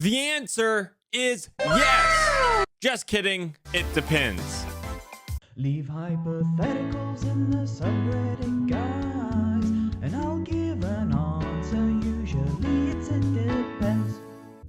The answer is yes. Just kidding. It depends. Leave hypotheticals in the subreddit, guys, and I'll give an answer. Usually it depends.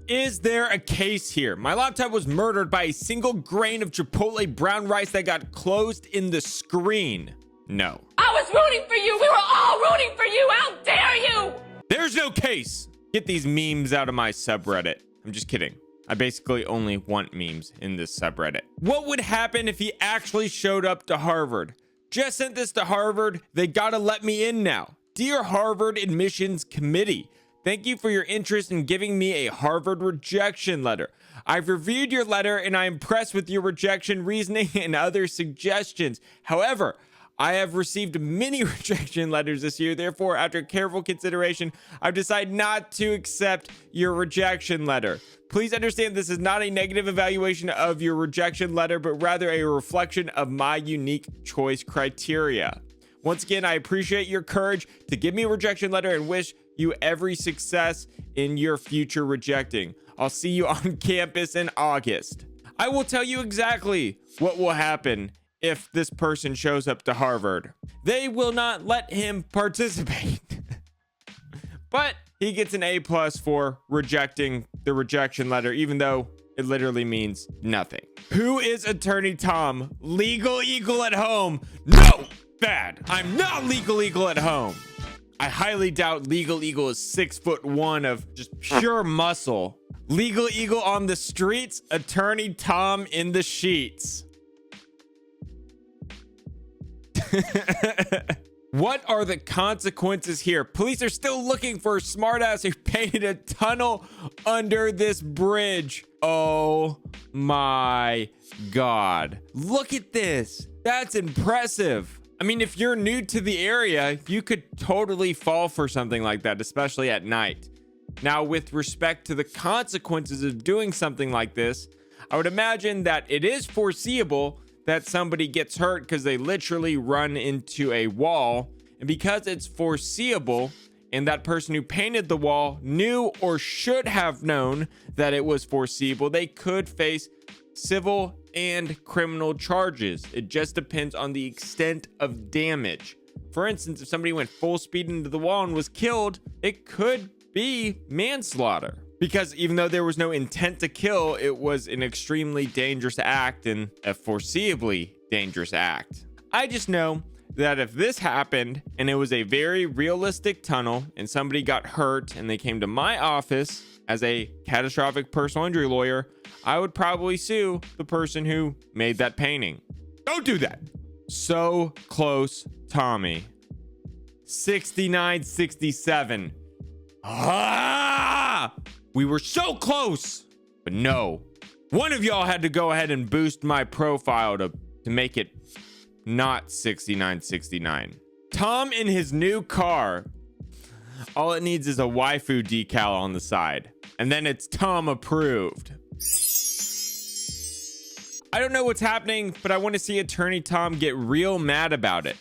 Is there a case here? My laptop was murdered by a single grain of Chipotle brown rice that got closed in the screen. No. I was rooting for you. We were all rooting for you. How dare you? There's no case. Get these memes out of my subreddit. I'm just kidding. I basically only want memes in this subreddit. What would happen if he actually showed up to Harvard? Just sent this to Harvard. They gotta let me in now. Dear Harvard Admissions Committee, thank you for your interest in giving me a Harvard rejection letter. I've reviewed your letter and I'm impressed with your rejection reasoning and other suggestions. However, I have received many rejection letters this year. Therefore, after careful consideration, I've decided not to accept your rejection letter. Please understand this is not a negative evaluation of your rejection letter, but rather a reflection of my unique choice criteria. Once again, I appreciate your courage to give me a rejection letter and wish you every success in your future rejecting. I'll see you on campus in August. I will tell you exactly what will happen if this person shows up to Harvard. They will not let him participate. But he gets an A+ for rejecting the rejection letter, even though it literally means nothing. Who is Attorney Tom? Legal Eagle at home? No! Bad. I'm not Legal Eagle at home. I highly doubt Legal Eagle is 6'1" of just pure muscle. Legal Eagle on the streets, Attorney Tom in the sheets. What are the consequences here? Police are still looking for a smartass who painted a tunnel under this bridge. Oh my God. Look at this. That's impressive. I mean, if you're new to the area, you could totally fall for something like that, especially at night. Now, with respect to the consequences of doing something like this, I would imagine that it is foreseeable that somebody gets hurt because they literally run into a wall. And because it's foreseeable and that person who painted the wall knew or should have known that it was foreseeable, they could face civil and criminal charges. It just depends on the extent of damage. For instance, if somebody went full speed into the wall and was killed, it could be manslaughter. Because even though there was no intent to kill, it was an extremely dangerous act and a foreseeably dangerous act. I just know that if this happened and it was a very realistic tunnel and somebody got hurt and they came to my office as a catastrophic personal injury lawyer, I would probably sue the person who made that painting. Don't do that. So close, Tommy. 69-67. Ah! We were so close, but no. One of y'all had to go ahead and boost my profile to make it not 69-69. Tom in his new car. All it needs is a waifu decal on the side. And then it's Tom approved. I don't know what's happening, but I want to see Attorney Tom get real mad about it.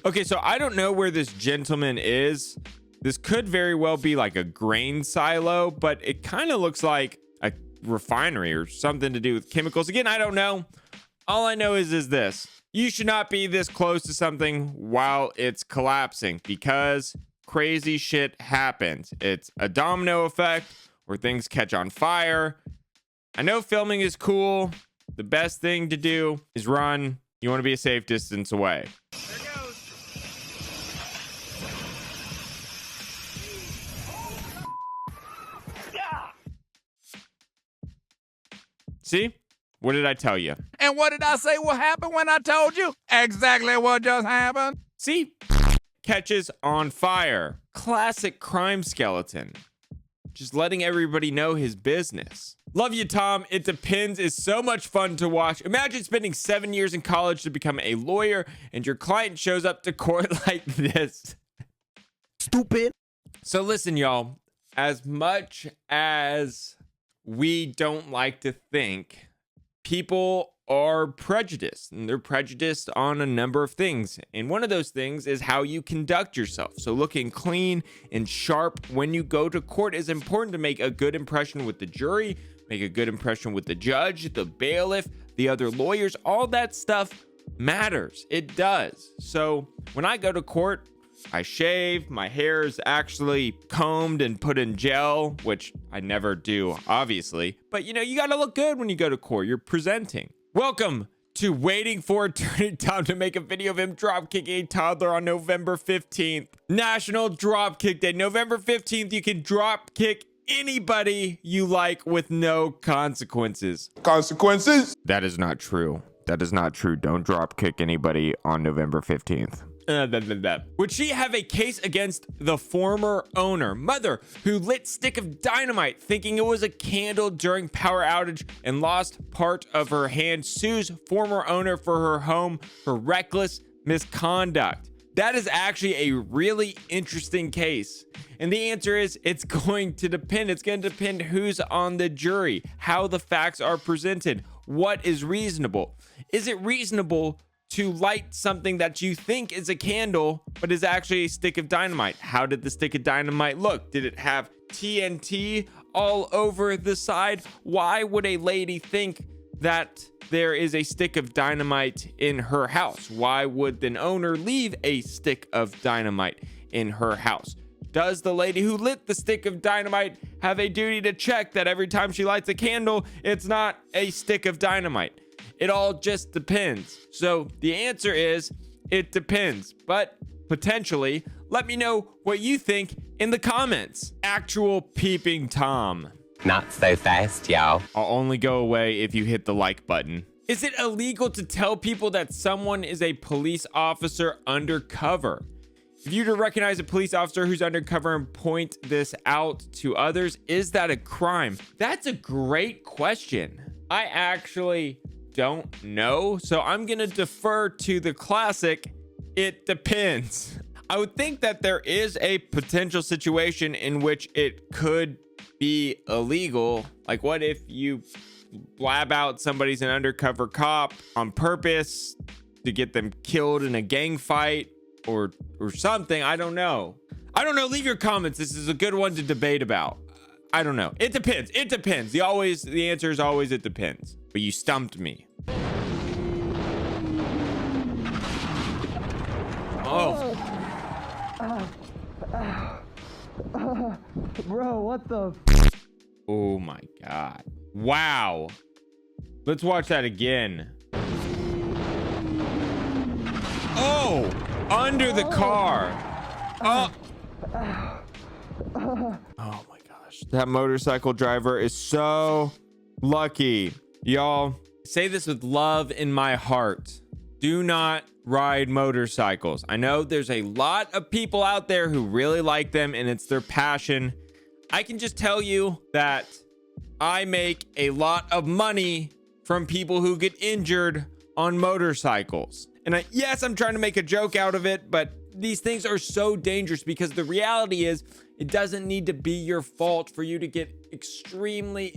Okay, so I don't know where this gentleman is. This could very well be like a grain silo, but it kind of looks like a refinery or something to do with chemicals. Again, I don't know. All I know is this. You should not be this close to something while it's collapsing because crazy shit happens. It's a domino effect where things catch on fire. I know filming is cool. The best thing to do is run. You want to be a safe distance away. See? What did I tell you? And what did I say will happen when I told you? Exactly what just happened. See? Catches on fire. Classic crime skeleton. Just letting everybody know his business. Love you, Tom. It Depends is so much fun to watch. Imagine spending 7 years in college to become a lawyer and your client shows up to court like this. Stupid. So listen, y'all. As much as we don't like to think, people are prejudiced, and they're prejudiced on a number of things. And one of those things is how you conduct yourself. So looking clean and sharp when you go to court is important to make a good impression with the jury, make a good impression with the judge, the bailiff, the other lawyers. All that stuff matters. It does. So when I go to court, I shave, my hair is actually combed and put in gel, which I never do, obviously. But you know, you gotta look good when you go to court. You're presenting. Welcome to waiting for AttorneyTom to make a video of him dropkicking a toddler on November 15th. National Dropkick Day. November 15th, you can dropkick anybody you like with no consequences. Consequences? That is not true. That is not true. Don't dropkick anybody on November 15th. Would she have a case against the former owner? Mother who lit stick of dynamite thinking it was a candle during power outage and lost part of her hand, sues former owner for her home for reckless misconduct. That is actually a really interesting case. And the answer is it's going to depend. It's going to depend who's on the jury, how the facts are presented, what is reasonable. Is it reasonable to light something that you think is a candle, but is actually a stick of dynamite? How did the stick of dynamite look? Did it have TNT all over the side? Why would a lady think that there is a stick of dynamite in her house? Why would an owner leave a stick of dynamite in her house? Does the lady who lit the stick of dynamite have a duty to check that every time she lights a candle, it's not a stick of dynamite? It all just depends. So the answer is it depends, but potentially let me know what you think in the comments. Actual peeping Tom. Not so fast, y'all. I'll only go away if you hit the like button. Is it illegal to tell people that someone is a police officer undercover? If you to recognize a police officer who's undercover and point this out to others, is that a crime? That's a great question. I actually don't know, so I'm gonna defer to the classic, it depends. I would think that there is a potential situation in which it could be illegal. Like, what if you blab out somebody's an undercover cop on purpose to get them killed in a gang fight or something? I don't know. Leave your comments. This is a good one to debate about. I don't know. It depends. It depends. The answer is always it depends. But you stumped me. Oh. Bro, what the? Oh my God. Wow. Let's watch that again. Oh, under the car. Oh. Oh my gosh. That motorcycle driver is so lucky. Y'all, say this with love in my heart. Do not ride motorcycles. I know there's a lot of people out there who really like them and it's their passion. I can just tell you that I make a lot of money from people who get injured on motorcycles. And yes, I'm trying to make a joke out of it, but these things are so dangerous because the reality is it doesn't need to be your fault for you to get extremely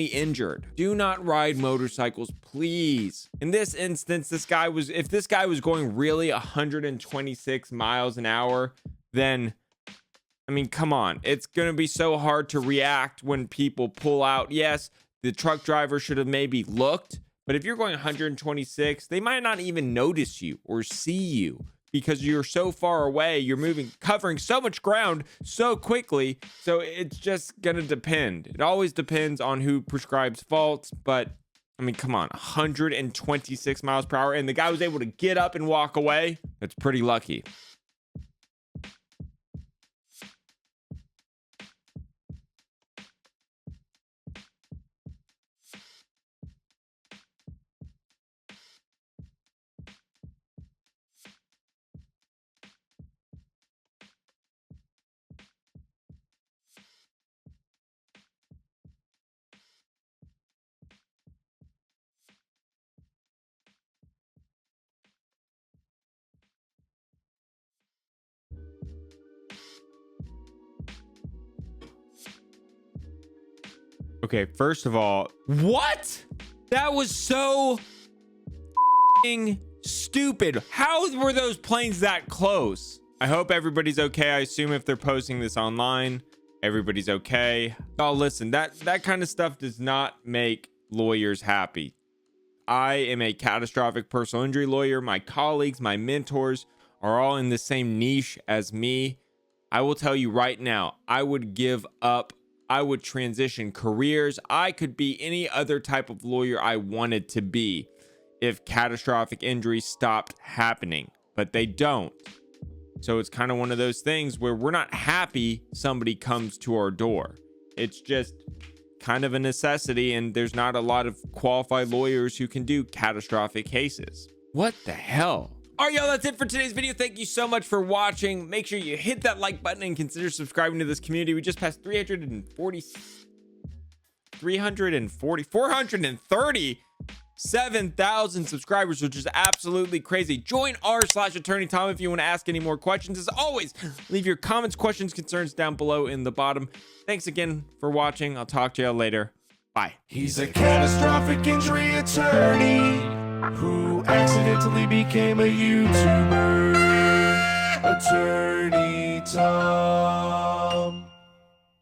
injured. Do not ride motorcycles, please. In this instance, if this guy was going really 126 miles an hour, then I mean, come on. It's going to be so hard to react when people pull out. Yes, the truck driver should have maybe looked, but if you're going 126, they might not even notice you or see you because you're so far away. You're covering so much ground so quickly. So it's just going to depend. It always depends on who prescribes faults, but I mean, come on, 126 miles per hour. And the guy was able to get up and walk away. That's pretty lucky. Okay, first of all, what? That was so stupid. How were those planes that close? I hope everybody's okay. I assume if they're posting this online, everybody's okay. Oh, listen, that kind of stuff does not make lawyers happy. I am a catastrophic personal injury lawyer. My colleagues, my mentors are all in the same niche as me. I will tell you right now, I would give up. I would transition careers. I could be any other type of lawyer I wanted to be if catastrophic injuries stopped happening, but they don't. So it's kind of one of those things where we're not happy somebody comes to our door. It's just kind of a necessity, and there's not a lot of qualified lawyers who can do catastrophic cases. What the hell? All right, y'all, that's it for today's video. Thank you so much for watching. Make sure you hit that like button and consider subscribing to this community. We just passed 437,000 subscribers, which is absolutely crazy. Join r/AttorneyTom if you want to ask any more questions. As always, leave your comments, questions, concerns down below in the bottom. Thanks again for watching. I'll talk to y'all later. Bye. He's a catastrophic injury attorney who accidentally became a YouTuber. Attorney Tom.